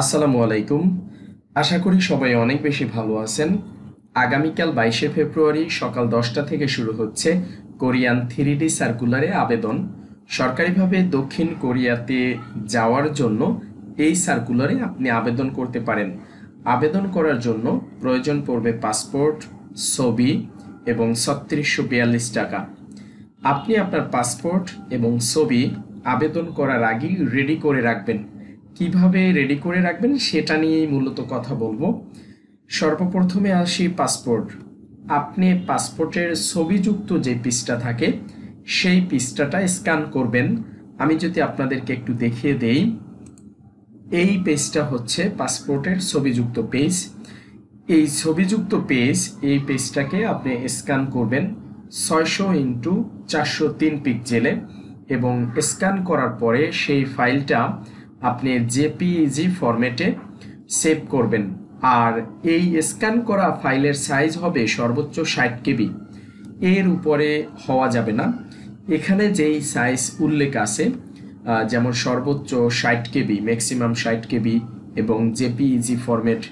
আসসালামু আলাইকুম। আশা করি সবাই অনেক বেশি ভালো আছেন। আগামীকাল 22শে ফেব্রুয়ারি সকাল 10টা থেকে শুরু হচ্ছে কোরিয়ান 3D সার্কুলারে আবেদন। সরকারিভাবে দক্ষিণ কোরিয়াতে যাওয়ার জন্য এই সার্কুলারে আপনি আবেদন করতে পারেন। আবেদন করার জন্য প্রয়োজন পড়বে পাসপোর্ট, ছবি এবং ৩৬৪২ টাকা। আপনি আপনার পাসপোর্ট এবং ছবি আবেদন করার আগেই রেডি করে রাখবেন। কিভাবে রেডি করে রাখবেন সেটা নিয়েই মূলত কথা বলবো। সর্বপ্রথমে আসি পাসপোর্ট। আপনি পাসপোর্টের ছবিযুক্ত যে পৃষ্ঠা থাকে সেই পৃষ্ঠাটা স্ক্যান করবেন। আমি যদি আপনাদেরকে একটু দেখিয়ে দেই, এই পেজটা হচ্ছে পাসপোর্টের ছবিযুক্ত পেজ। এই ছবিযুক্ত পেজ, এই পেজটাকে আপনি স্ক্যান করবেন 600x403 পিক্সেলে এবং স্ক্যান করার পরে সেই ফাইলটা আপনি জেপিইজি ফরম্যাটে সেভ করবেন। আর এই স্ক্যান করা ফাইলের সাইজ হবে সর্বোচ্চ 60 কেবি, এর উপরে হওয়া যাবে না। এখানে যেই সাইজ উল্লেখ আছে, যেমন সর্বোচ্চ 60 কেবি, ম্যাক্সিমাম 60 কেবি এবং জেপিইজি ফরম্যাট,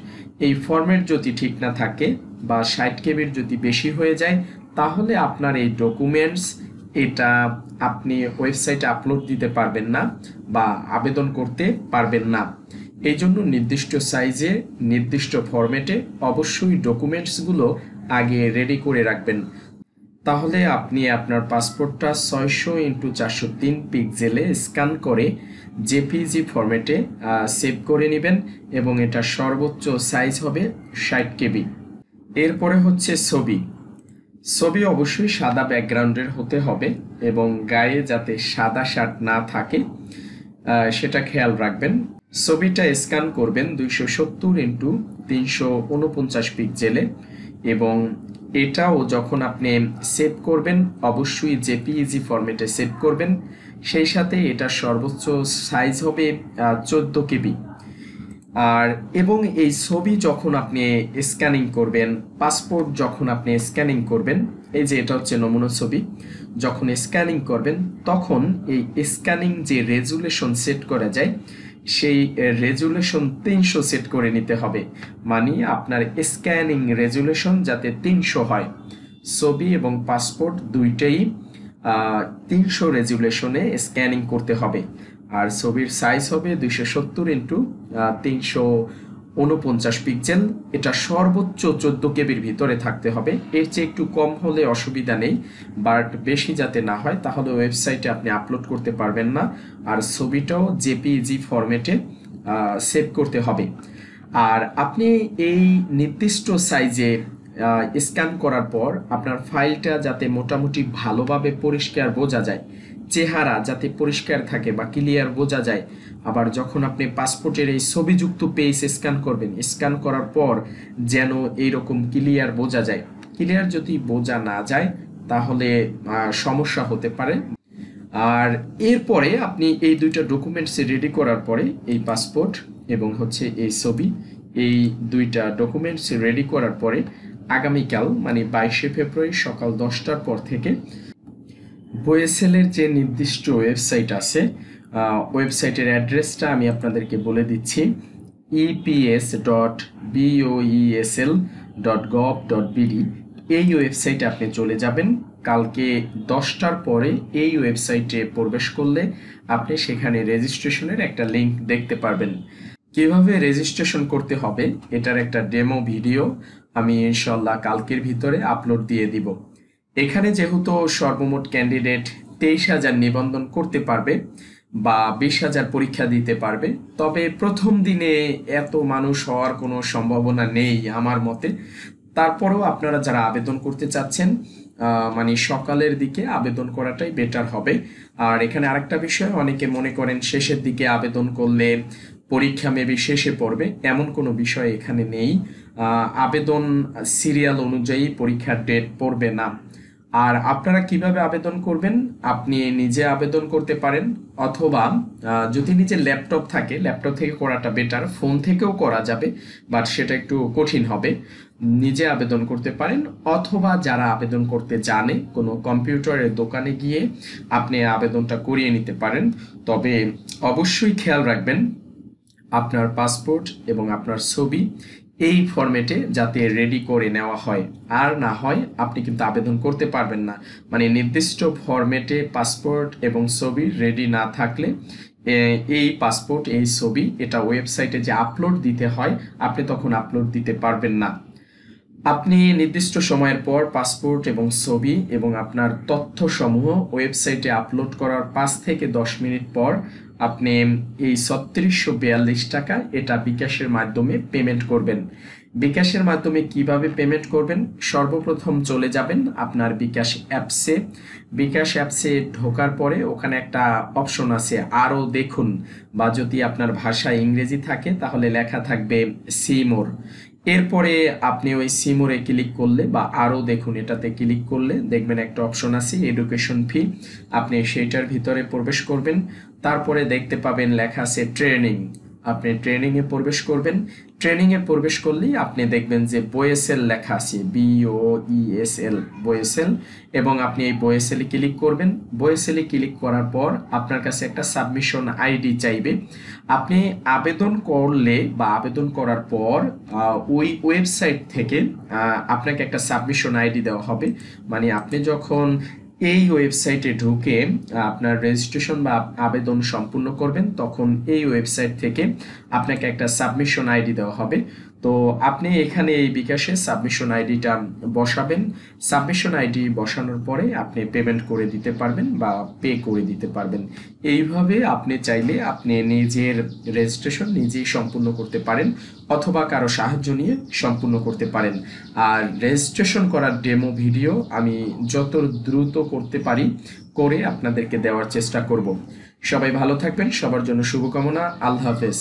এই ফরম্যাট যদি ঠিক না থাকে বা 60 কেবির যদি বেশি হয়ে যায়, তাহলে আপনার এই ডকুমেন্টস এটা আপনি ওয়েবসাইটে আপলোড দিতে পারবেন না বা আবেদন করতে পারবেন না। এই জন্য নির্দিষ্ট সাইজে নির্দিষ্ট ফরম্যাটে অবশ্যই ডকুমেন্টসগুলো আগে রেডি করে রাখবেন। তাহলে আপনি আপনার পাসপোর্টটা 600x403 পিক্সেলে স্ক্যান করে জেপিজি ফরম্যাটে সেভ করে নেবেন এবং এটা সর্বোচ্চ সাইজ হবে 60 কেবি। এরপরে হচ্ছে ছবি। ছবি অবশ্যই সাদা ব্যাকগ্রাউন্ডের হতে হবে এবং গায়ে যাতে সাদা শার্ট না থাকে সেটা খেয়াল রাখবেন। ছবিটা স্ক্যান করবেন 270x349 পিক্সেলে এবং এটাও যখন আপনি সেভ করবেন অবশ্যই জেপিইজি ফরম্যাটে সেভ করবেন। সেই সাথে এটা সর্বোচ্চ সাইজ হবে 14 কেবি। আর এবং এই ছবি যখন আপনি স্ক্যানিং করবেন, পাসপোর্ট যখন আপনি স্ক্যানিং করবেন, এই যে এটা হচ্ছে নমুনা ছবি, যখন স্ক্যানিং করবেন তখন এই স্ক্যানিং যে রেজুলেশন সেট করা যায় সেই রেজুলেশন 300 সেট করে নিতে হবে। মানে আপনার স্ক্যানিং রেজুলেশন যাতে 300 হয়। ছবি এবং পাসপোর্ট দুইটাই 300 রেজুলেশনে স্ক্যানিং করতে হবে। আর ছবির সাইজ হবে 270x349 পিক্সেল। এটা সর্বোচ্চ 14 কেবির ভিতরে থাকতে হবে। এর চেয়ে একটু কম হলে অসুবিধা নেই, বাট বেশি যাতে না হয়, তাহলে ওয়েবসাইটে আপনি আপলোড করতে পারবেন না। আর ছবিটাও জেপিইজি ফরম্যাটে সেভ করতে হবে। আর আপনি এই নির্দিষ্ট সাইজে স্ক্যান করার পর আপনার ফাইলটা যাতে মোটামুটি ভালোভাবে পরিষ্কার বোঝা যায়, চেহারা যাতে পরিষ্কার থাকে বা ক্লিয়ার বোঝা যায়। আবার যখন আপনি পাসপোর্টের এই ছবিযুক্ত পেজ স্ক্যান করবেন, স্ক্যান করার পর যেন এইরকম ক্লিয়ার বোঝা যায়। ক্লিয়ার যদি বোঝা না যায় তাহলে সমস্যা হতে পারে। আর এরপরে আপনি এই দুইটা ডকুমেন্টস রেডি করার পরে এই পাসপোর্ট এবং হচ্ছে এই ছবি, এই দুইটা ডকুমেন্টস রেডি করার পরে আগামীকাল মানে 22শে ফেব্রুয়ারি সকাল 10টার পর থেকে বোয়েসেলের যে নির্দিষ্ট ওয়েবসাইট আছে, ওয়েবসাইটের অ্যাড্রেসটা আমি আপনাদেরকে বলে দিচ্ছি, eps.boesl.gov.bd। এই ওয়েবসাইটে আপনি চলে যাবেন। কালকে 10টার পরে এই ওয়েবসাইটে প্রবেশ করলে আপনি সেখানে রেজিস্ট্রেশনের একটা লিঙ্ক দেখতে পারবেন। কিভাবে রেজিস্ট্রেশন করতে হবে এটার একটা ডেমো ভিডিও আমি ইনশাল্লাহ কালকের ভিতরে আপলোড দিয়ে দিব। এখানে যেহেতু সর্বমোট ক্যান্ডিডেট 23,000 নিবন্ধন করতে পারবে বা 20,000 পরীক্ষা দিতে পারবে, তবে প্রথম দিনে এত মানুষ হওয়ার কোনো সম্ভাবনা নেই আমার মতে। তারপরেও আপনারা যারা আবেদন করতে চাচ্ছেন মানে সকালের দিকে আবেদন করাটাই বেটার হবে। আর এখানে আরেকটা বিষয়, অনেকে মনে করেন শেষের দিকে আবেদন করলে পরীক্ষা মেবি শেষে পড়বে, এমন কোনো বিষয় এখানে নেই। আবেদন সিরিয়াল অনুযায়ী পরীক্ষার ডেট পড়বে না। আর আপনারা কিভাবে আবেদন করবেন, আপনি নিজে আবেদন করতে পারেন অথবা যদি নিজের ল্যাপটপ থাকে ল্যাপটপ থেকে করাটা বেটার, ফোন থেকেও করা যাবে বাট সেটা একটু কঠিন হবে। নিজে আবেদন করতে পারেন অথবা যারা আবেদন করতে জানে কোনো কম্পিউটারের দোকানে গিয়ে আপনি আবেদনটা করিয়ে নিতে পারেন। তবে অবশ্যই খেয়াল রাখবেন আপনার পাসপোর্ট এবং আপনার ছবি এই ফরম্যাটে যাতে রেডি করে নেওয়া হয়, আর না হয় আপনি কিন্তু আবেদন করতে পারবেন না। মানে নির্দিষ্ট ফরম্যাটে পাসপোর্ট এবং ছবি রেডি না থাকলে এই পাসপোর্ট এই ছবি এটা ওয়েবসাইটে যে আপলোড দিতে হয় আপনি তখন আপলোড দিতে পারবেন না। আপনি নির্দিষ্ট সময়ের পর পাসপোর্ট এবং ছবি এবং আপনার তথ্যসমূহ ওয়েবসাইটে আপলোড করার 5 থেকে 10 মিনিট পর আপনি এই ৩৬৪২ টাকা এটা বিকাশের মাধ্যমে পেমেন্ট করবেন। বিকাশের মাধ্যমে কিভাবে পেমেন্ট করবেন? সর্বপ্রথম চলে যাবেন আপনার বিকাশ অ্যাপসে। বিকাশ অ্যাপসে ঢোকার পরে ওখানে একটা অপশন আছে আরও দেখুন, বা যদি আপনার ভাষা ইংরেজি থাকে তাহলে লেখা থাকবে সি মোর। এরপরে আপনি ওই সিমোরে ক্লিক করলে বা আরও দেখুন এটাতে ক্লিক করলে দেখবেন একটা অপশন আছে এডুকেশন ফি, আপনি সেইটার ভিতরে প্রবেশ করবেন। তারপরে দেখতে পাবেন লেখা আছে ট্রেনিং, আপনি ট্রেনিংয়ে প্রবেশ করবেন। ট্রেনিংয়ে প্রবেশ করলেই আপনি দেখবেন যে বয়েসেল লেখা আছে BOESL বয়েসেল, এবং আপনি এই বয়েসেলে ক্লিক করবেন। বয়েসেলে ক্লিক করার পর আপনার কাছে একটা সাবমিশন আইডি চাইবে। আপনি আবেদন করলে বা আবেদন করার পর ওই ওয়েবসাইট থেকে আপনাকে একটা সাবমিশন আইডি দেওয়া হবে। মানে আপনি যখন এই ওয়েবসাইটে ঢুকে আপনার রেজিস্ট্রেশন বা আবেদন সম্পূর্ণ করবেন তখন এই ওয়েবসাইট থেকে আপনাকে একটা সাবমিশন আইডি দেওয়া হবে। তো আপনি এখানে এই বিকাশে সাবমিশন আইডিটা বসাবেন। সাবমিশন আইডি বসানোর পরে আপনি পেমেন্ট করে দিতে পারবেন বা পে করে দিতে পারবেন। এইভাবে আপনি চাইলে আপনি নিজের রেজিস্ট্রেশন নিজেই সম্পূর্ণ করতে পারেন অথবা কারো সাহায্য নিয়ে সম্পূর্ণ করতে পারেন। আর রেজিস্ট্রেশন করার ডেমো ভিডিও আমি যত দ্রুত করতে পারি করে আপনাদেরকে দেওয়ার চেষ্টা করব। সবাই ভালো থাকবেন, সবার জন্য শুভকামনা। আল্লাহ হাফেজ।